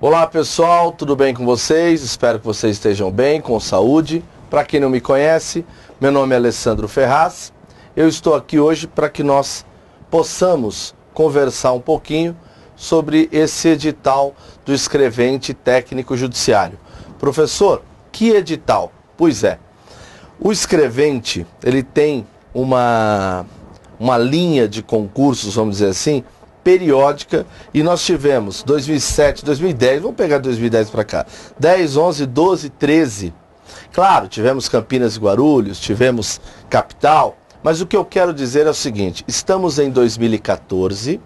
Olá pessoal, tudo bem com vocês? Espero que vocês estejam bem, com saúde. Para quem não me conhece, meu nome é Alessandro Ferraz. Eu estou aqui hoje para que nós possamos conversar um pouquinho sobre esse edital do escrevente técnico judiciário. Professor, que edital? Pois é, o escrevente, ele tem uma linha de concursos, vamos dizer assim, periódica, e nós tivemos 2007, 2010, vamos pegar 2010 para cá, 10, 11, 12, 13. Claro, tivemos Campinas e Guarulhos, tivemos Capital, mas o que eu quero dizer é o seguinte: estamos em 2014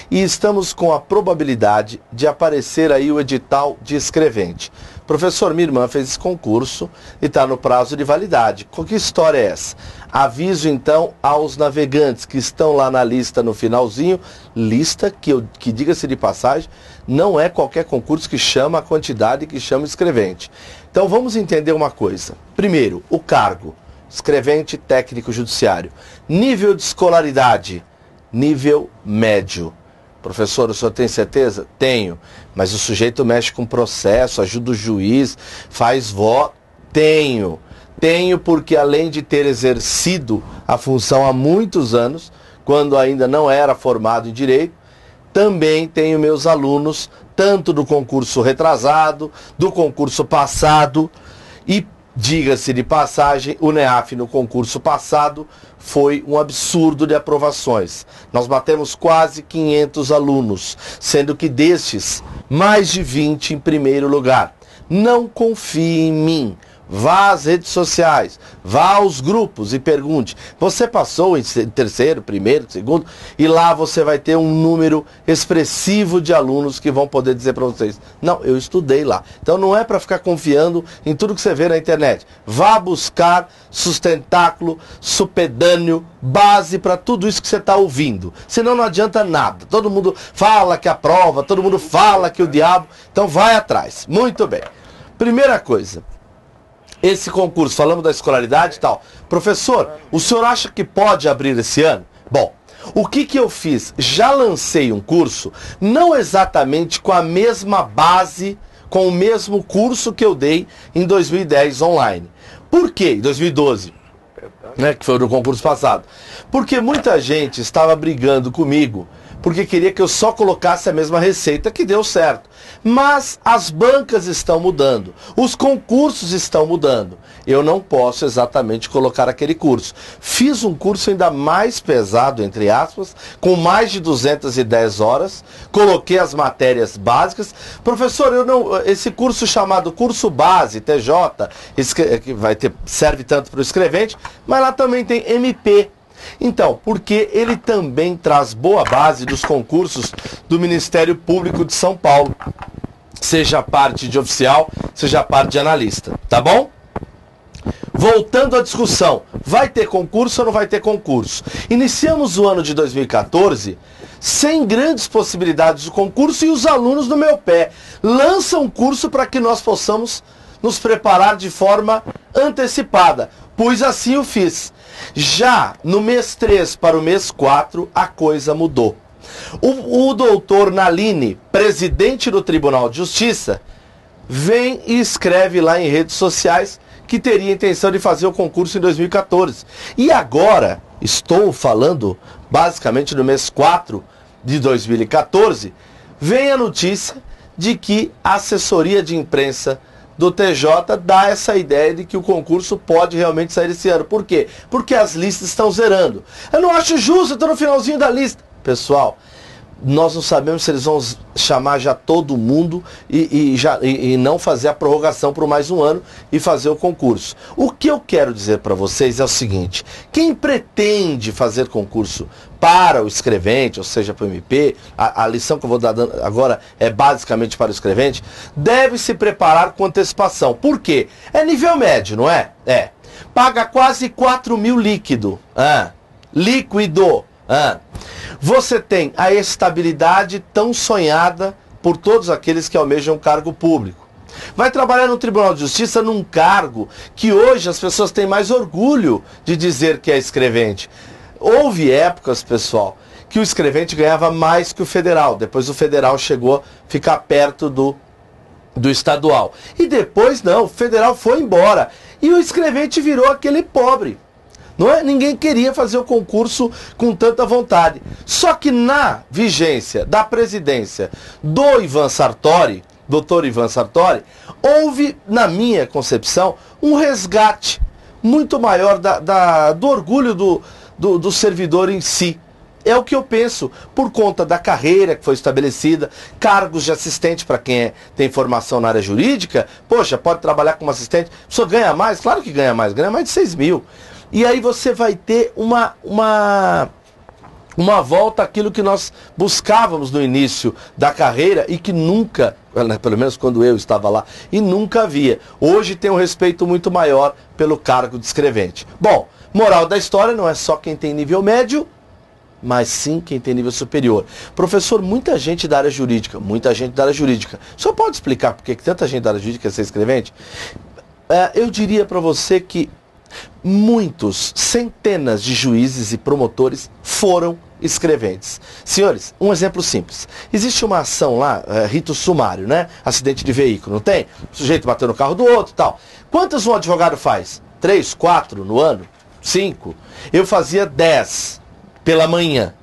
e estamos com a probabilidade de aparecer aí o edital de escrevente. Professor, minha irmã fez esse concurso e está no prazo de validade. Que história é essa? Aviso então aos navegantes que estão lá na lista no finalzinho, lista que diga-se de passagem, não é qualquer concurso que chama a quantidade que chama escrevente. Então vamos entender uma coisa. Primeiro, o cargo, escrevente técnico judiciário. Nível de escolaridade, nível médio. Professor, o senhor tem certeza? Tenho. Mas o sujeito mexe com processo, ajuda o juiz, faz voto? Tenho. Tenho porque além de ter exercido a função há muitos anos, quando ainda não era formado em direito, também tenho meus alunos, tanto do concurso retrasado, do concurso passado, e diga-se de passagem, o NEAF no concurso passado foi um absurdo de aprovações. Nós batemos quase 500 alunos, sendo que destes, mais de 20 em primeiro lugar. Não confie em mim. Vá às redes sociais, vá aos grupos e pergunte: você passou em terceiro, primeiro, segundo? E lá você vai ter um número expressivo de alunos que vão poder dizer para vocês: não, eu estudei lá. Então não é para ficar confiando em tudo que você vê na internet. Vá buscar sustentáculo, supedâneo, base para tudo isso que você está ouvindo. Senão não adianta nada. Todo mundo fala que a prova, todo mundo fala que o diabo. Então vai atrás. Muito bem. Primeira coisa. Esse concurso, falamos da escolaridade e tal. Professor, o senhor acha que pode abrir esse ano? Bom, o que eu fiz? Já lancei um curso, não exatamente com a mesma base, com o mesmo curso que eu dei em 2010 online. Por quê? Em 2012, né, que foi no concurso passado. Porque muita gente estava brigando comigo, porque queria que eu só colocasse a mesma receita, que deu certo. Mas as bancas estão mudando, os concursos estão mudando. Eu não posso exatamente colocar aquele curso. Fiz um curso ainda mais pesado, entre aspas, com mais de 210 horas, coloquei as matérias básicas. Professor, esse curso chamado curso base, TJ, que serve tanto para o escrevente, mas lá também tem MP. Então, porque ele também traz boa base dos concursos do Ministério Público de São Paulo, seja a parte de oficial, seja a parte de analista, tá bom? Voltando à discussão, vai ter concurso ou não vai ter concurso? Iniciamos o ano de 2014 sem grandes possibilidades de concurso e os alunos no meu pé lançam um curso para que nós possamos nos preparar de forma antecipada, pois assim eu fiz. Já no mês 3 para o mês 4, a coisa mudou. O doutor Naline, presidente do Tribunal de Justiça, vem e escreve lá em redes sociais que teria intenção de fazer o concurso em 2014. E agora, estou falando basicamente no mês 4 de 2014, vem a notícia de que a assessoria de imprensa do TJ dá essa ideia de que o concurso pode realmente sair esse ano. Por quê? Porque as listas estão zerando. Eu não acho justo, eu estou no finalzinho da lista. Pessoal, nós não sabemos se eles vão chamar já todo mundo e não fazer a prorrogação por mais um ano e fazer o concurso. O que eu quero dizer para vocês é o seguinte: quem pretende fazer concurso para o escrevente, ou seja, para o MP, a lição que eu vou dar agora é basicamente para o escrevente, deve se preparar com antecipação. Por quê? É nível médio, não é? É. Paga quase 4 mil líquido. Líquido. Você tem a estabilidade tão sonhada por todos aqueles que almejam um cargo público. Vai trabalhar no Tribunal de Justiça num cargo que hoje as pessoas têm mais orgulho de dizer que é escrevente. Houve épocas, pessoal, que o escrevente ganhava mais que o federal. Depois o federal chegou a ficar perto do estadual. E depois não, o federal foi embora. E o escrevente virou aquele pobre. Não é? Ninguém queria fazer o concurso com tanta vontade. Só que na vigência da presidência do Ivan Sartori, doutor Ivan Sartori, houve, na minha concepção, um resgate muito maior do orgulho do servidor em si. É o que eu penso, por conta da carreira que foi estabelecida, cargos de assistente para quem tem formação na área jurídica, poxa, pode trabalhar como assistente, a pessoa ganha mais? Claro que ganha mais de 6 mil. E aí você vai ter uma volta àquilo que nós buscávamos no início da carreira e que nunca, pelo menos quando eu estava lá, e nunca havia. Hoje tem um respeito muito maior pelo cargo de escrevente. Bom, moral da história, não é só quem tem nível médio, mas sim quem tem nível superior. Professor, muita gente da área jurídica, O senhor pode explicar por que tanta gente da área jurídica quer ser escrevente? Eu diria para você que centenas de juízes e promotores foram escreventes. Senhores, um exemplo simples. Existe uma ação lá, rito sumário, né? Acidente de veículo, não tem? O sujeito bateu no carro do outro e tal. Quantas um advogado faz? 3, 4 no ano? 5? Eu fazia 10 pela manhã.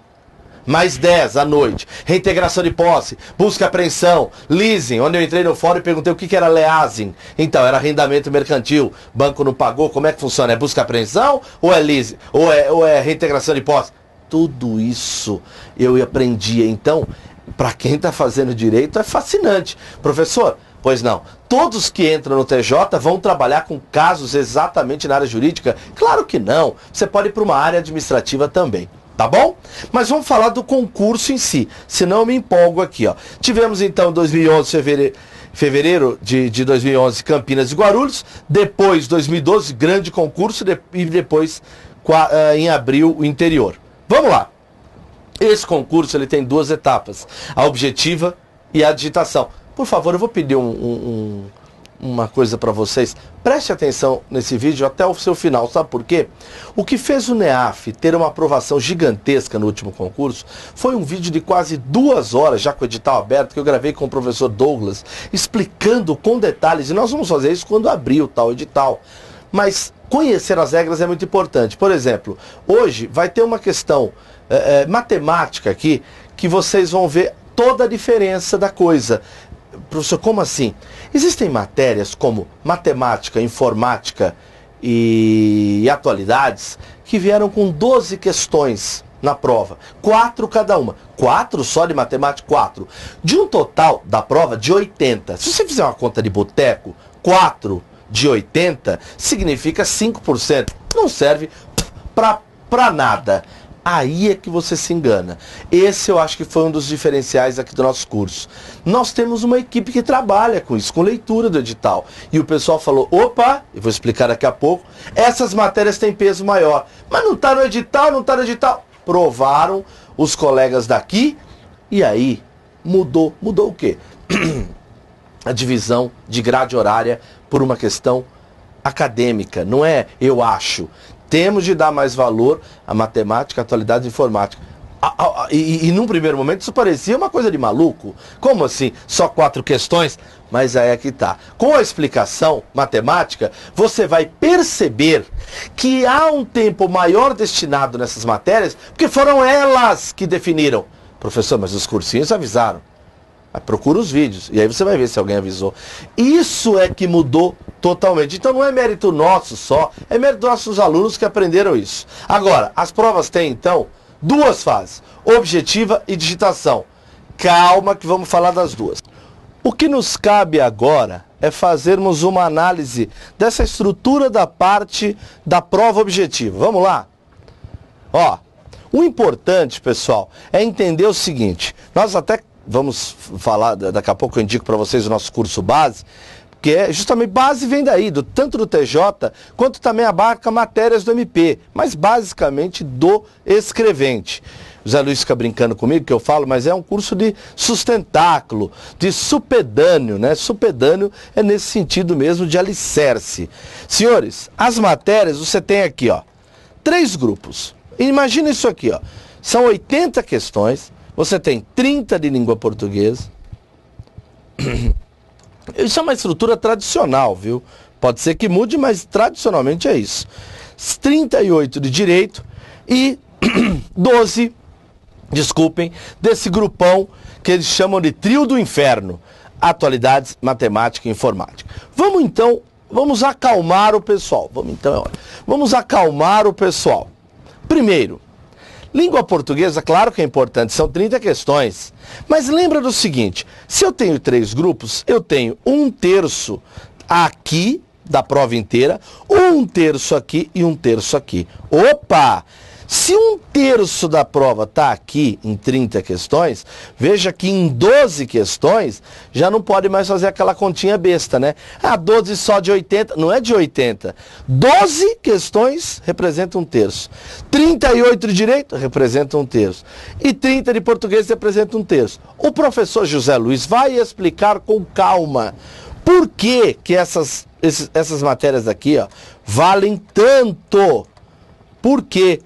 Mais 10 à noite. Reintegração de posse, busca e apreensão, leasing, onde eu entrei no fórum e perguntei o que era leasing. Então, era arrendamento mercantil. Banco não pagou, como é que funciona? É busca e apreensão ou é leasing? Ou é reintegração de posse? Tudo isso eu aprendia. Então, para quem está fazendo direito, é fascinante. Professor, pois não. Todos que entram no TJ vão trabalhar com casos exatamente na área jurídica? Claro que não. Você pode ir para uma área administrativa também. Tá bom? Mas vamos falar do concurso em si, senão eu me empolgo aqui, ó. Tivemos então em 2011, fevereiro de 2011, Campinas e Guarulhos, depois 2012, grande concurso, e depois em abril o interior. Vamos lá. Esse concurso ele tem 2 etapas, a objetiva e a digitação. Por favor, eu vou pedir uma coisa para vocês, preste atenção nesse vídeo até o seu final, sabe por quê? O que fez o NEAF ter uma aprovação gigantesca no último concurso foi um vídeo de quase 2 horas, já com o edital aberto, que eu gravei com o professor Douglas, explicando com detalhes, e nós vamos fazer isso quando abrir o tal edital. Mas conhecer as regras é muito importante. Por exemplo, hoje vai ter uma questão matemática aqui, que vocês vão ver toda a diferença da coisa. Professor, como assim? Existem matérias como matemática, informática e atualidades que vieram com 12 questões na prova. 4 cada uma. 4 só de matemática, 4. De um total da prova de 80. Se você fizer uma conta de boteco, 4 de 80 significa 5%. Não serve para nada. Aí é que você se engana. Esse eu acho que foi um dos diferenciais aqui do nosso curso. Nós temos uma equipe que trabalha com isso, com leitura do edital. E o pessoal falou, opa, eu vou explicar daqui a pouco, essas matérias têm peso maior. Mas não está no edital, não está no edital. Provaram os colegas daqui e aí mudou. Mudou o quê? A divisão de grade horária por uma questão acadêmica. Não é eu acho. Temos de dar mais valor à matemática, à atualidade e informática. E num primeiro momento isso parecia uma coisa de maluco. Como assim? Só 4 questões? Mas aí é que tá. Com a explicação matemática, você vai perceber que há um tempo maior destinado nessas matérias, porque foram elas que definiram. Professor, mas os cursinhos avisaram. Procura os vídeos, e aí você vai ver se alguém avisou. Isso é que mudou totalmente. Então não é mérito nosso só, é mérito dos nossos alunos que aprenderam isso. Agora, as provas têm então 2 fases, objetiva e digitação. Calma que vamos falar das 2. O que nos cabe agora é fazermos uma análise dessa estrutura da parte da prova objetiva. Vamos lá? Ó, o importante, pessoal, é entender o seguinte, nós até vamos falar, daqui a pouco eu indico para vocês o nosso curso base, que é justamente, base vem daí, tanto do TJ, quanto também abarca matérias do MP, mas basicamente do escrevente. O Zé Luiz fica brincando comigo, que eu falo, mas é um curso de sustentáculo, de supedâneo, né? Supedâneo é nesse sentido mesmo de alicerce. Senhores, as matérias você tem aqui, ó, 3 grupos. Imagina isso aqui, ó. São 80 questões, você tem 30 de língua portuguesa. Isso é uma estrutura tradicional, viu? Pode ser que mude, mas tradicionalmente é isso. 38 de direito e 12, desculpem, desse grupão que eles chamam de trio do inferno. Atualidades, matemática e informática. Vamos acalmar o pessoal. Vamos acalmar o pessoal. Primeiro, língua portuguesa, claro que é importante, são 30 questões. Mas lembra do seguinte, se eu tenho 3 grupos, eu tenho 1/3 aqui, da prova inteira, 1/3 aqui e 1/3 aqui. Opa! Se 1/3 da prova está aqui em 30 questões, veja que em 12 questões já não pode mais fazer aquela continha besta, né? 12 só de 80, não é de 80. 12 questões representam 1/3. 38 de direito representa 1/3. E 30 de português representa 1/3. O professor José Luiz vai explicar com calma por que essas matérias aqui, ó, valem tanto. Por quê?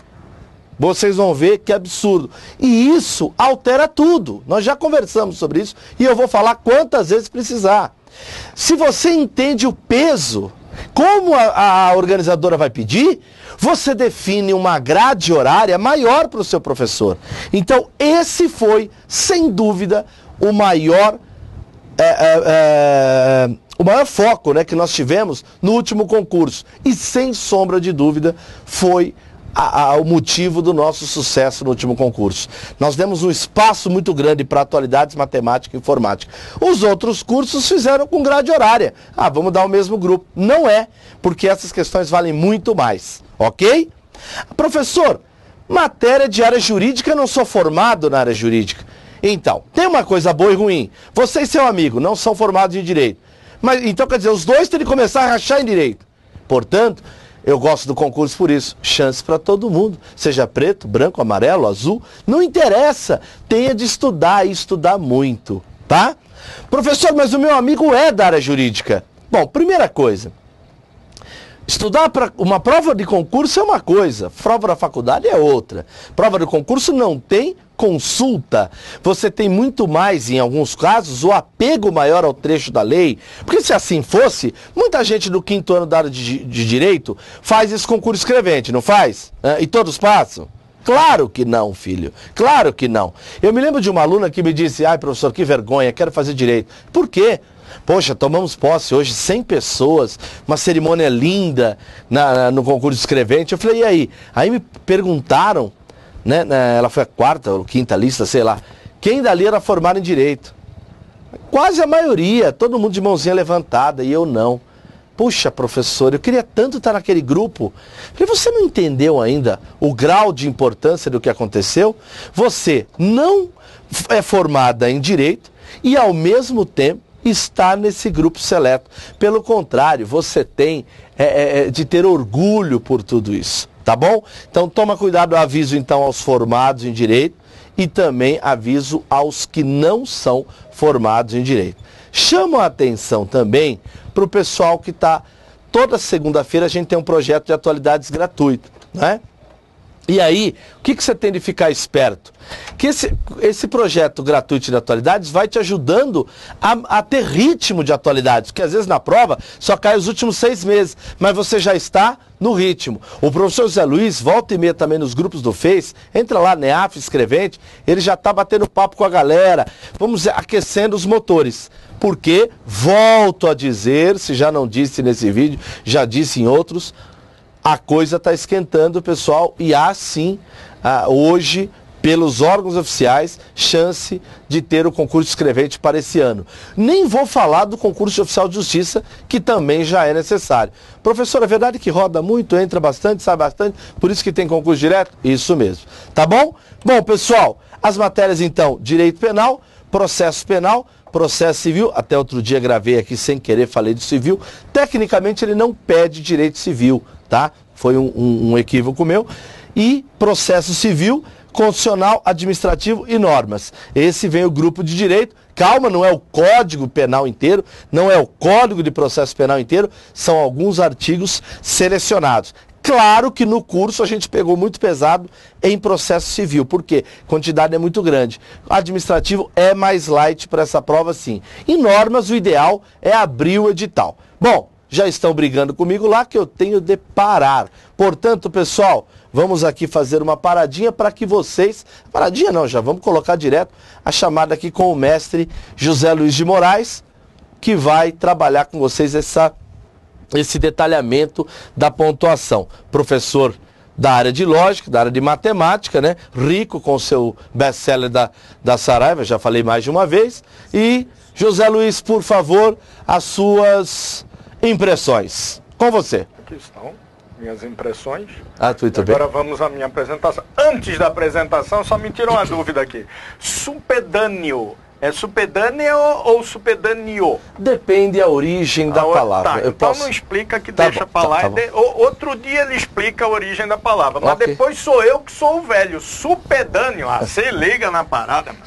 Vocês vão ver que absurdo. E isso altera tudo. Nós já conversamos sobre isso e eu vou falar quantas vezes precisar. Se você entende o peso, como a organizadora vai pedir, você define uma grade horária maior para o seu professor. Então, esse foi, sem dúvida, o maior foco, né, que nós tivemos no último concurso. E, sem sombra de dúvida, foi o motivo do nosso sucesso no último concurso. Nós demos um espaço muito grande para atualidades, matemática e informática. Os outros cursos fizeram com grade horária. Vamos dar o mesmo grupo. Não é, porque essas questões valem muito mais, ok? Professor, matéria de área jurídica, eu não sou formado na área jurídica. Então, tem uma coisa boa e ruim. Você e seu amigo não são formados em direito. Mas, então, quer dizer, os dois têm que começar a rachar em direito. Portanto, eu gosto do concurso por isso. Chance para todo mundo. Seja preto, branco, amarelo, azul. Não interessa. Tenha de estudar e estudar muito. Tá? Professor, mas o meu amigo é da área jurídica. Bom, primeira coisa. Estudar para uma prova de concurso é uma coisa. Prova da faculdade é outra. Prova de concurso não tem consulta. Você tem muito mais, em alguns casos, o apego maior ao trecho da lei. Porque se assim fosse, muita gente do 5º ano da área de direito faz esse concurso escrevente, não faz? E todos passam? Claro que não, filho. Claro que não. Eu me lembro de uma aluna que me disse, professor, que vergonha, quero fazer direito. Por quê? Poxa, tomamos posse hoje, 100 pessoas, uma cerimônia linda no concurso escrevente. Eu falei, e aí? Aí me perguntaram, né, ela foi a 4ª ou 5ª lista, sei lá, quem dali era formado em direito? Quase a maioria, todo mundo de mãozinha levantada, e eu não. Puxa, professor, eu queria tanto estar naquele grupo. Falei, você não entendeu ainda o grau de importância do que aconteceu? Você não é formada em direito e, ao mesmo tempo, está nesse grupo seleto. Pelo contrário, você tem de ter orgulho por tudo isso, tá bom? Então toma cuidado, aviso então aos formados em direito e também aviso aos que não são formados em direito. Chamo a atenção também para o pessoal que está, toda segunda-feira a gente tem um projeto de atualidades gratuito, né? E aí, o que você tem de ficar esperto? Que esse projeto gratuito de atualidades vai te ajudando a ter ritmo de atualidades, porque às vezes na prova só cai os últimos 6 meses, mas você já está no ritmo. O professor José Luiz, volta e meia também nos grupos do Face, entra lá, NEAF, escrevente, ele já está batendo papo com a galera, vamos aquecendo os motores. Porque, volto a dizer, se já não disse nesse vídeo, já disse em outros, a coisa está esquentando, pessoal, e há sim, hoje, pelos órgãos oficiais, chance de ter o concurso escrevente para esse ano. Nem vou falar do concurso oficial de justiça, que também já é necessário. Professor, é verdade que roda muito, entra bastante, sai bastante, por isso que tem concurso direto? Isso mesmo. Tá bom? Bom, pessoal, as matérias então, direito penal, processo penal, processo civil, até outro dia gravei aqui sem querer, falei de civil, tecnicamente ele não pede direito civil, tá? Foi um equívoco meu. E processo civil, constitucional, administrativo e normas. Esse vem o grupo de direito. Calma, não é o Código Penal inteiro, não é o Código de Processo Penal inteiro, são alguns artigos selecionados. Claro que no curso a gente pegou muito pesado em processo civil, porque a quantidade é muito grande. Administrativo é mais light para essa prova, sim. E normas, o ideal é abrir o edital. Bom, já estão brigando comigo lá que eu tenho de parar. Portanto, pessoal, vamos aqui fazer uma paradinha para que vocês... Paradinha não, já vamos colocar direto a chamada aqui com o mestre José Luiz de Moraes, que vai trabalhar com vocês esse detalhamento da pontuação. Professor da área de lógica, da área de matemática, né? Rico com o seu best-seller da Saraiva, já falei mais de uma vez. E, José Luiz, por favor, as suas impressões. Com você. Aqui estão minhas impressões. Muito Agora bem. vamos à minha apresentação. Antes da apresentação, só me tira uma dúvida aqui. Supedâneo. É supedâneo ou supedâneo? Depende a origem da palavra. Tá, Eu então posso... não explica que Tá deixa bom, pra lá. tá bom. Outro dia ele explica a origem da palavra. Mas Ok. depois sou eu que sou o velho. Supedâneo. Ah, você liga na parada, mano.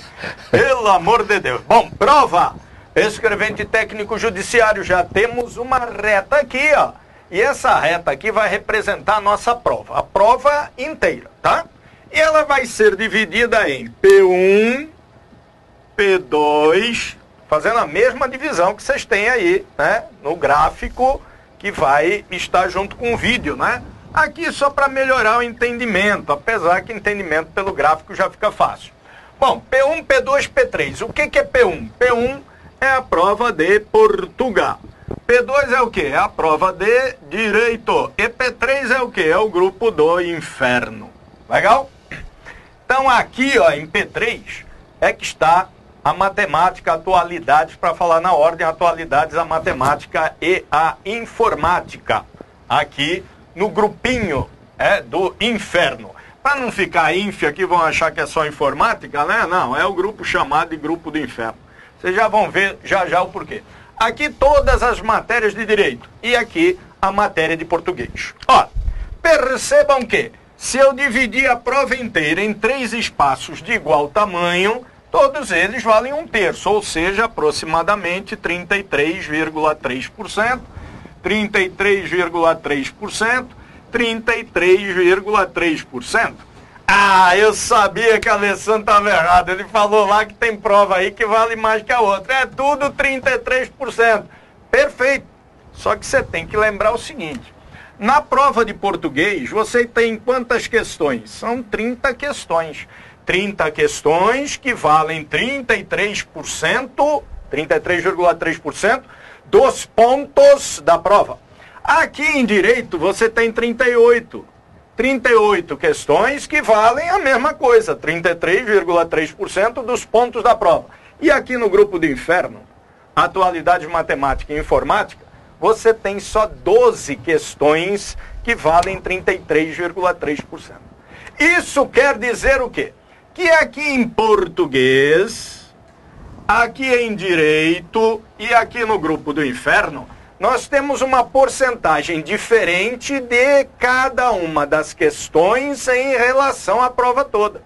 Pelo amor de Deus. Bom, prova. Escrevente técnico judiciário. Já temos uma reta aqui, ó. E essa reta aqui vai representar a nossa prova. A prova inteira, tá? E ela vai ser dividida em P1... P2, fazendo a mesma divisão que vocês têm aí, né? No gráfico que vai estar junto com o vídeo, né? Aqui só para melhorar o entendimento, apesar que entendimento pelo gráfico já fica fácil. Bom, P1, P2, P3. O que é P1? P1 é a prova de Portugal. P2 é o que? É a prova de Direito. E P3 é o que? É o grupo do Inferno. Legal? Então aqui, ó, em P3 é que está a matemática, atualidades, para falar na ordem, atualidades, a matemática e a informática. Aqui no grupinho do inferno. Para não ficar ínfio aqui, vão achar que é só informática, né? Não, é o grupo chamado de grupo do inferno. Vocês já vão ver já o porquê. Aqui todas as matérias de direito e aqui a matéria de português. Ó, percebam que se eu dividir a prova inteira em 3 espaços de igual tamanho, todos eles valem 1/3, ou seja, aproximadamente 33,3%, 33,3%, 33,3%. Ah, eu sabia que a Alessandro estava errado. Ele falou lá que tem prova aí que vale mais que a outra. É tudo 33%. Perfeito. Só que você tem que lembrar o seguinte. Na prova de português, você tem quantas questões? São 30 questões. 30 questões que valem 33%, 33,3% dos pontos da prova. Aqui em direito você tem 38 questões que valem a mesma coisa, 33,3% dos pontos da prova. E aqui no grupo do inferno, atualidade matemática e informática, você tem só 12 questões que valem 33,3%. Isso quer dizer o quê? Que aqui em português, aqui em direito e aqui no grupo do inferno, nós temos uma porcentagem diferente de cada uma das questões em relação à prova toda.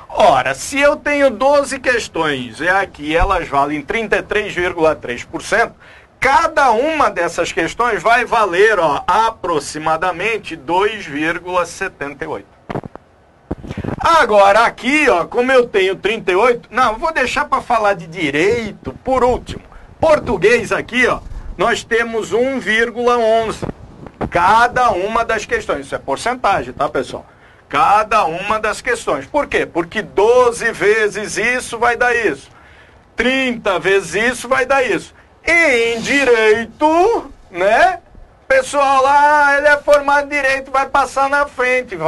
Ora, se eu tenho 12 questões e aqui elas valem 33,3%, cada uma dessas questões vai valer, ó, aproximadamente 2,78%. Agora aqui, ó, como eu tenho 38, não, vou deixar para falar de direito por último. Português aqui, ó, nós temos 1,11. Cada uma das questões, isso é porcentagem, tá, pessoal? Cada uma das questões. Por quê? Porque 12 vezes isso vai dar isso. 30 vezes isso vai dar isso. E em direito, né? Pessoal lá, ele é formado em direito, vai passar na frente,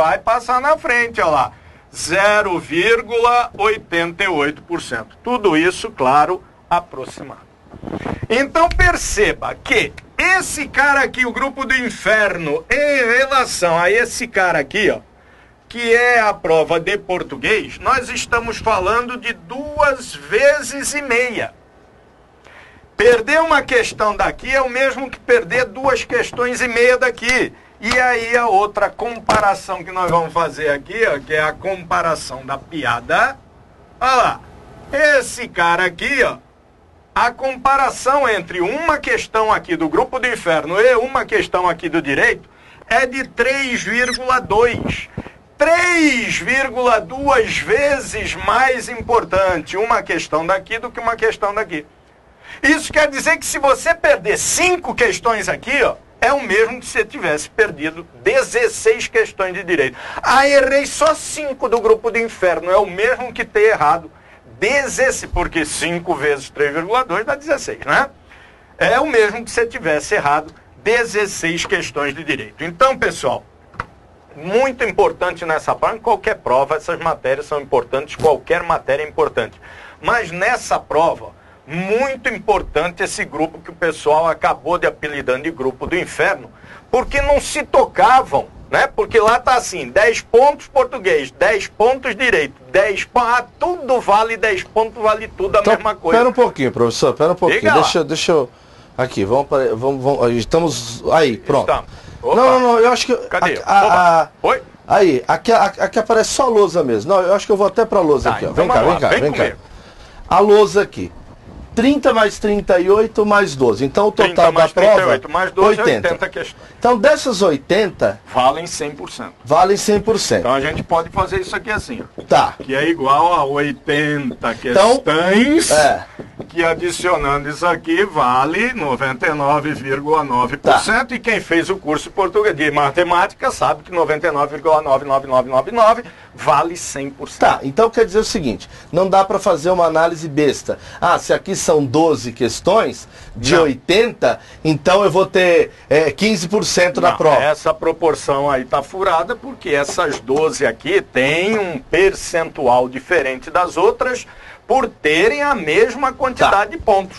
ó lá. 0,88%. Tudo isso, claro, aproximado. Então perceba que esse cara aqui, o grupo do inferno, em relação a esse cara aqui, ó, que é a prova de português, nós estamos falando de 2,5 vezes. Perder uma questão daqui é o mesmo que perder 2,5 questões daqui. E aí a outra comparação que nós vamos fazer aqui, ó, que é a comparação da piada. Olha lá, esse cara aqui, ó, a comparação entre uma questão aqui do grupo do inferno e uma questão aqui do direito é de 3,2. 3,2 vezes mais importante uma questão daqui do que uma questão daqui. Isso quer dizer que se você perder 5 questões aqui, ó, é o mesmo que se você tivesse perdido 16 questões de direito. Ah, errei só 5 do grupo do inferno. É o mesmo que ter errado 16, porque 5 vezes 3,2 dá 16, né? É o mesmo que se você tivesse errado 16 questões de direito. Então, pessoal, muito importante nessa prova, em qualquer prova, essas matérias são importantes, qualquer matéria é importante. Mas nessa prova, muito importante esse grupo que o pessoal acabou de apelidando de grupo do inferno, porque não se tocavam, né? Porque lá está assim, 10 pontos português, 10 pontos direito, 10 pontos, tudo vale 10 pontos, vale tudo a então, mesma coisa. Espera um pouquinho, professor, espera um pouquinho. Deixa eu... Aqui, vamos, estamos... Aí, pronto. Não, eu acho que... Cadê? Oi? Aí, aqui aparece só a lousa mesmo. Não, eu acho que eu vou até pra lousa aqui, ó. Então vem cá. A lousa aqui. 30 mais 38 mais 12. Então o total da prova... 38 mais 12 80 questões. Então dessas 80... Valem 100%. Valem 100%. Então a gente pode fazer isso aqui assim, ó. Tá. Que é igual a 80 questões, que adicionando isso aqui vale 99,9%. Tá. E quem fez o curso português de matemática sabe que 99,99999 vale 100%. Tá, então quer dizer o seguinte, não dá para fazer uma análise besta. Ah, se aqui são 12 questões de 80, então eu vou ter 15% da prova. Essa proporção aí tá furada, porque essas 12 aqui têm um percentual diferente das outras por terem a mesma quantidade de pontos.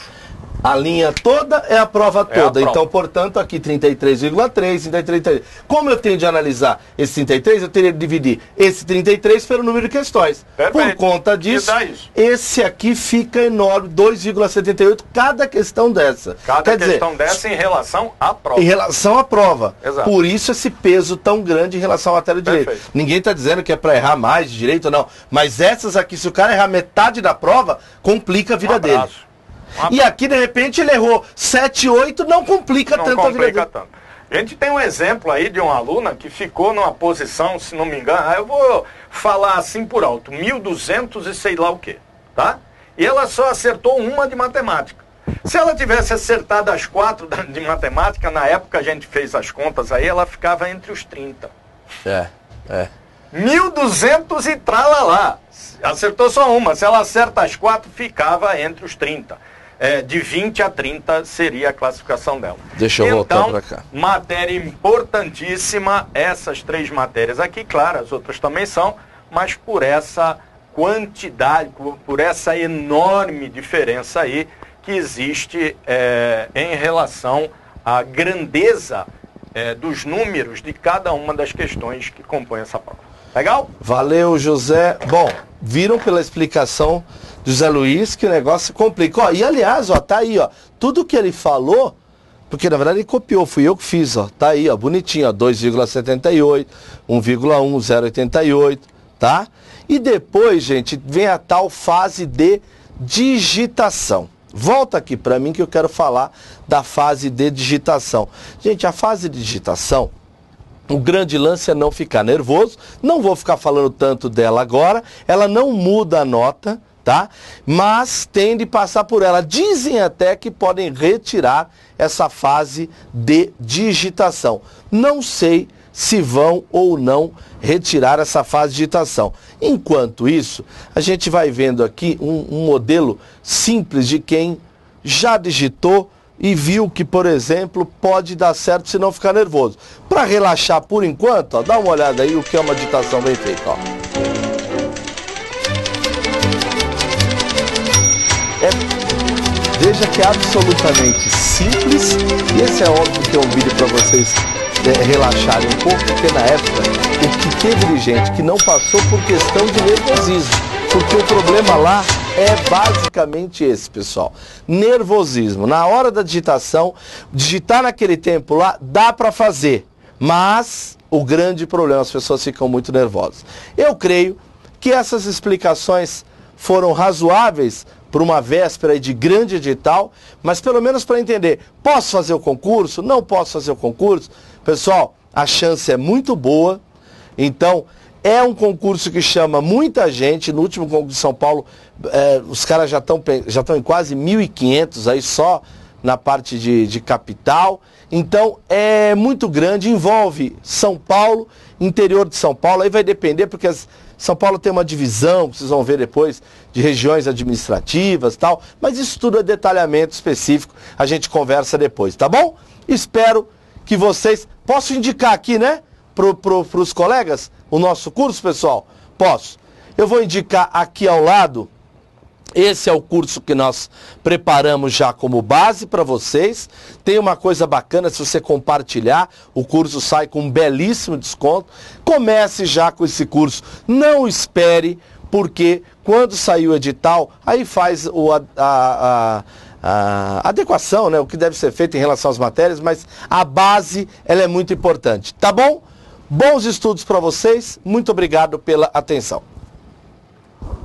A linha toda é a prova toda. Então, portanto, aqui 33,3, 33. Como eu tenho de analisar esse 33, eu teria de dividir esse 33 pelo número de questões. Perfeito. Por conta disso, esse aqui fica enorme, 2,78 cada questão dessa. Cada questão dessa em relação à prova. Em relação à prova. Exato. Por isso esse peso tão grande em relação à matéria de direito. Ninguém está dizendo que é para errar mais de direito ou não. Mas essas aqui, se o cara errar metade da prova, complica a vida dele. E aqui, de repente, ele errou 7, 8, não complica tanto a vida dele. A gente tem um exemplo aí de uma aluna que ficou numa posição, se não me engano, eu vou falar assim por alto, 1.200 e sei lá o quê, tá? E ela só acertou uma de matemática. Se ela tivesse acertado as 4 de matemática, na época a gente fez as contas aí, ela ficava entre os 30. 1.200 e tralalá. Acertou só uma. Se ela acerta as 4, ficava entre os 30. De 20 a 30 seria a classificação dela. Deixa eu voltar para cá. Matéria importantíssima, essas 3 matérias aqui, claro, as outras também são, mas por essa quantidade, por essa enorme diferença aí que existe em relação à grandeza dos números de cada uma das questões que compõem essa prova. Legal? Valeu, José. Bom, viram pela explicação do José Luiz que o negócio complica. Ó, e aliás, ó, tá aí, ó, tudo que ele falou, porque na verdade ele copiou, fui eu que fiz, ó, tá aí, ó, bonitinho, ó, 2,78, 1,1, 0,88, tá? E depois, gente, vem a tal fase de digitação. Volta aqui para mim que eu quero falar da fase de digitação. Gente, a fase de digitação, o grande lance é não ficar nervoso. Não vou ficar falando tanto dela agora. Ela não muda a nota, tá? Mas tem de passar por ela. Dizem até que podem retirar essa fase de digitação. Não sei se vão ou não retirar essa fase de digitação. Enquanto isso, a gente vai vendo aqui um modelo simples de quem já digitou e viu que, por exemplo, pode dar certo se não ficar nervoso. Para relaxar por enquanto, ó, dá uma olhada aí o que é uma digitação bem feita. Ó. Veja que é absolutamente simples, e esse é óbvio que é um vídeo para vocês relaxarem um pouco, porque na época o que teve de gente que não passou por questão de nervosismo, porque o problema lá é basicamente esse, pessoal, nervosismo. Na hora da digitação, digitar naquele tempo lá dá para fazer, mas o grande problema, as pessoas ficam muito nervosas. Eu creio que essas explicações foram razoáveis para uma véspera de grande edital, mas pelo menos para entender, posso fazer o concurso? Não posso fazer o concurso? Pessoal, a chance é muito boa. Então, é um concurso que chama muita gente. No último concurso de São Paulo, os caras já estão em quase 1.500 aí só na parte de capital. Então, é muito grande, envolve São Paulo, interior de São Paulo. Aí vai depender, porque São Paulo tem uma divisão, vocês vão ver depois, de regiões administrativas e tal. Mas isso tudo é detalhamento específico, a gente conversa depois, tá bom? Espero que vocês... Posso indicar aqui, né, pros colegas, o nosso curso, pessoal? Posso. Eu vou indicar aqui ao lado, esse é o curso que nós preparamos já como base para vocês. Tem uma coisa bacana, se você compartilhar, o curso sai com um belíssimo desconto. Comece já com esse curso, não espere, porque quando sair o edital, aí faz a adequação, né, o que deve ser feito em relação às matérias, mas a base, ela é muito importante, tá bom? Bons estudos para vocês, muito obrigado pela atenção.